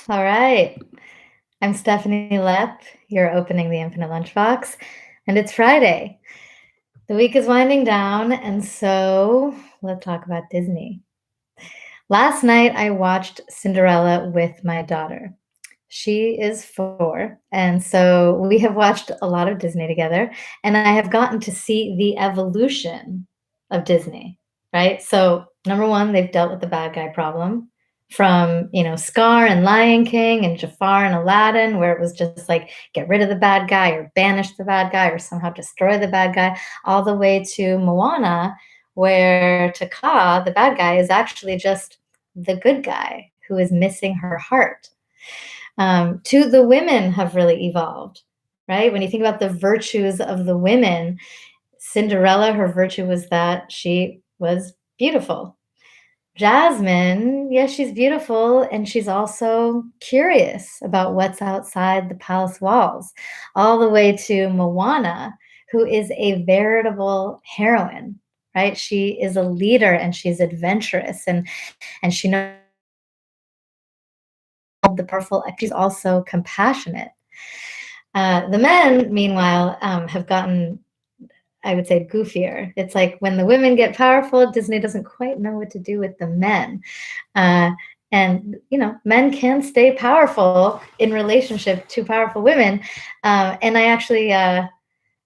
All right. I'm Stephanie Lepp. You're opening the Infinite Lunchbox, and it's Friday. The week is winding down, and so let's talk about Disney. Last night, I watched Cinderella with my daughter. She is 4, and so we have watched a lot of Disney together, and I have gotten to see the evolution of Disney, right? So, number 1, they've dealt with the bad guy problem from, Scar and Lion King and Jafar and Aladdin, where it was just like, get rid of the bad guy or banish the bad guy or somehow destroy the bad guy, all the way to Moana, where Taka, the bad guy, is actually just the good guy who is missing her heart. To the women have really evolved, right? When you think about the virtues of the women, Cinderella, her virtue was that she was beautiful. Jasmine, yes, she's beautiful, and she's also curious about what's outside the palace walls, all the way to Moana, who is a veritable heroine, right? She is a leader and she's adventurous and she knows the powerful. She's also compassionate. The men, meanwhile, have gotten, I would say, goofier. It's like when the women get powerful, Disney doesn't quite know what to do with the men. Uh, and men can stay powerful in relationship to powerful women. And I actually,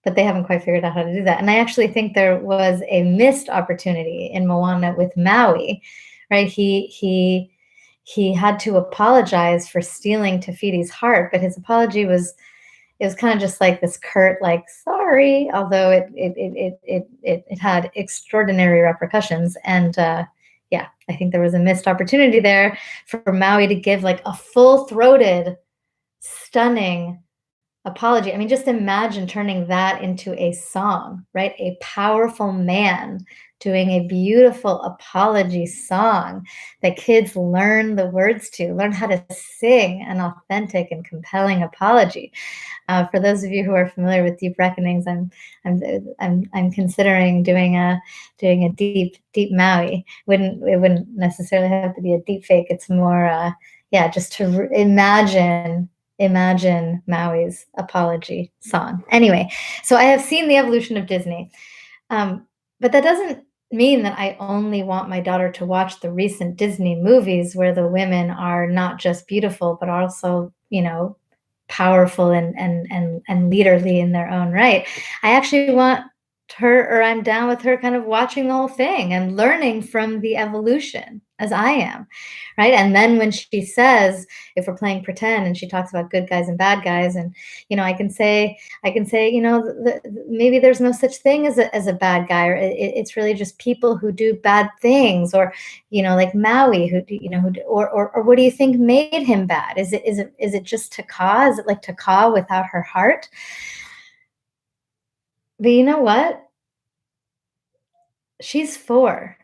but they haven't quite figured out how to do that. And I actually think there was a missed opportunity in Moana with Maui, right? He had to apologize for stealing Te heart, but his apology was kind of just like this curt, like, sorry, although it had extraordinary repercussions. And yeah, I think there was a missed opportunity there for Maui to give like a full-throated, stunning apology. I mean, just imagine turning that into a song, right? A powerful man doing a beautiful apology song that kids learn the words to, learn how to sing an authentic and compelling apology. For those of you who are familiar with Deep Reckonings, I'm considering doing a deep Maui. It wouldn't necessarily have to be a deep fake. It's more yeah, just to imagine Maui's apology song. Anyway, so I have seen the evolution of Disney, but that doesn't mean that I only want my daughter to watch the recent Disney movies where the women are not just beautiful but also, powerful and leaderly in their own right. I actually want her, or I'm down with her kind of watching the whole thing and learning from the evolution as I am, right? And then when she says, if we're playing pretend, and she talks about good guys and bad guys, and I can say, maybe there's no such thing as a bad guy, or it's really just people who do bad things, or like Maui, or what do you think made him bad? Is it just Taka? Is it like Taka without her heart? But you know what? She's 4.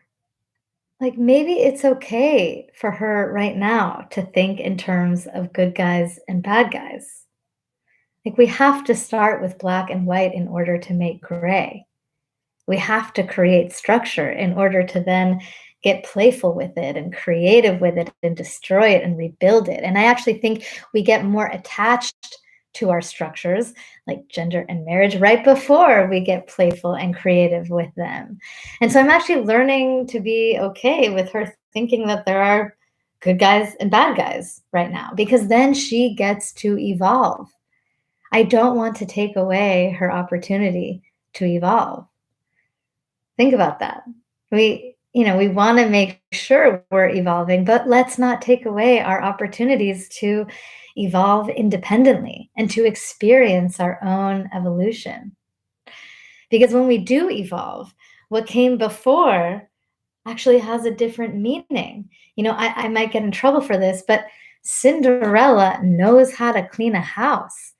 Like, maybe it's okay for her right now to think in terms of good guys and bad guys. Like, we have to start with black and white in order to make gray. We have to create structure in order to then get playful with it and creative with it and destroy it and rebuild it. And I actually think we get more attached to our structures, like gender and marriage, right before we get playful and creative with them. And so I'm actually learning to be okay with her thinking that there are good guys and bad guys right now, because then she gets to evolve. I don't want to take away her opportunity to evolve. Think about that. We want to make sure we're evolving, but let's not take away our opportunities to evolve independently and to experience our own evolution. Because when we do evolve, what came before actually has a different meaning. I might get in trouble for this, but Cinderella knows how to clean a house.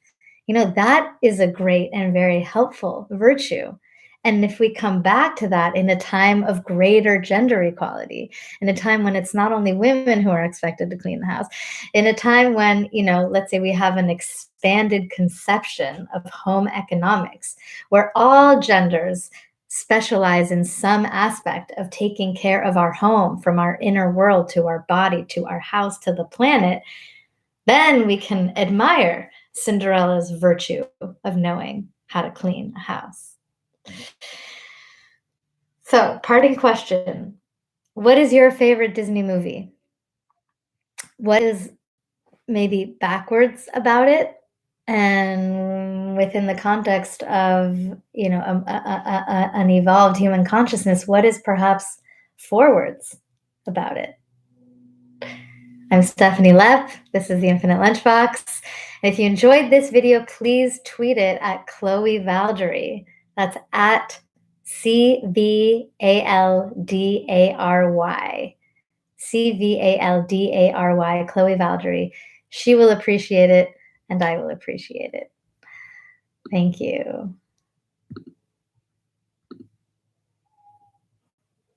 That is a great and very helpful virtue. And if we come back to that in a time of greater gender equality, in a time when it's not only women who are expected to clean the house, in a time when, let's say we have an expanded conception of home economics, where all genders specialize in some aspect of taking care of our home, from our inner world to our body to our house to the planet, Then we can admire Cinderella's virtue of knowing how to clean a house. So, parting question. What is your favorite Disney movie? What is maybe backwards about it? And within the context of, an evolved human consciousness, what is perhaps forwards about it? I'm Stephanie Lepp. This is the Infinite Lunchbox. And if you enjoyed this video, please tweet it at Chloe Valdary. That's at CVALDARY. CVALDARY, Chloe Valdary. She will appreciate it, and I will appreciate it. Thank you.